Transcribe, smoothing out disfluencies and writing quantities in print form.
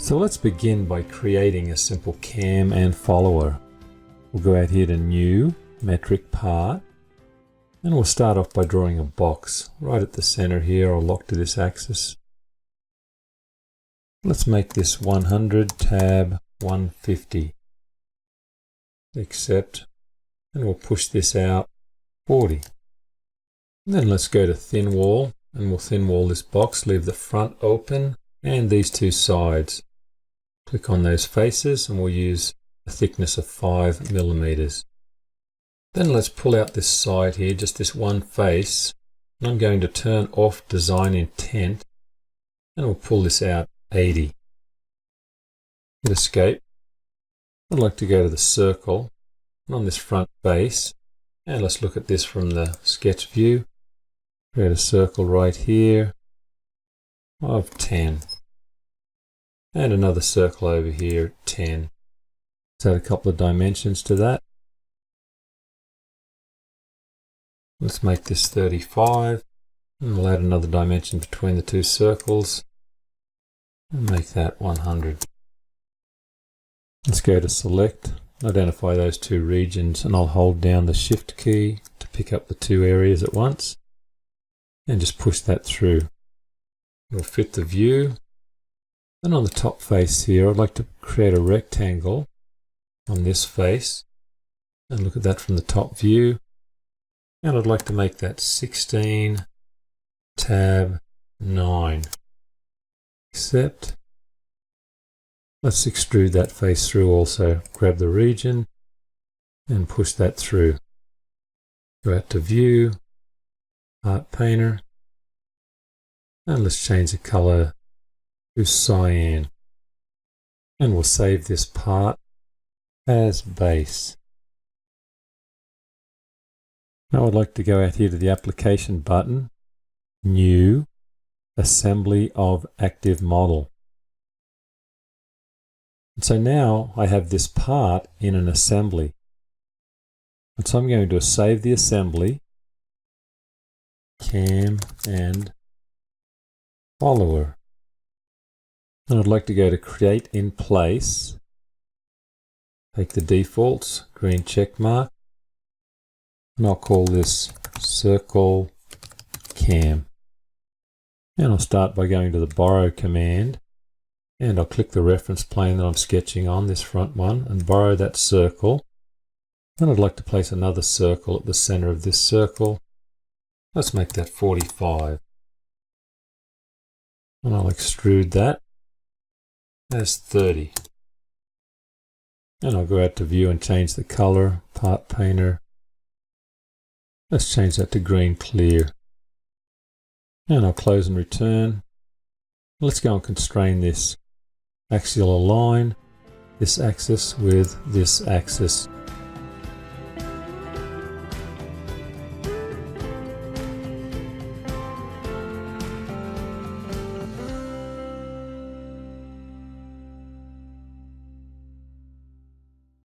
So let's begin by creating a simple cam and follower. We'll go out here to New, Metric Part, and we'll start off by drawing a box right at the center here. I'll lock to this axis. Let's make this 100 tab 150. Accept, and we'll push this out 40. And then let's go to thin wall, and we'll thin wall this box, leave the front open and these two sides. Click on those faces and we'll use a thickness of 5 millimeters. Then let's pull out this side here, just this one face, and I'm going to turn off design intent, and we'll pull this out 80. Hit escape. I'd like to go to the circle and on this front face, and let's look at this from the sketch view. Create a circle right here of 10. And another circle over here at 10. Let's add a couple of dimensions to that. Let's make this 35. And we'll add another dimension between the two circles. And make that 100. Let's go to select, identify those two regions, and I'll hold down the Shift key to pick up the two areas at once. And just push that through. It'll fit the view. And on the top face here, I'd like to create a rectangle on this face. And look at that from the top view. And I'd like to make that 16 tab 9. Accept. Let's extrude that face through also. Grab the region and push that through. Go out to View, Art Painter, and let's change the color to cyan. And we'll save this part as base. Now I'd like to go out here to the Application button, New, Assembly of Active Model. And so now I have this part in an assembly. And so I'm going to save the assembly, cam and follower. And I'd like to go to Create in Place, take the defaults, green check mark, and I'll call this Circle Cam. And I'll start by going to the Borrow command, and I'll click the reference plane that I'm sketching on, this front one, and borrow that circle. Then I'd like to place another circle at the center of this circle. Let's make that 45. And I'll extrude that as 30. And I'll go out to View and change the color, Part Painter. Let's change that to green clear. And I'll close and return. Let's go and constrain this axial align this axis with this axis.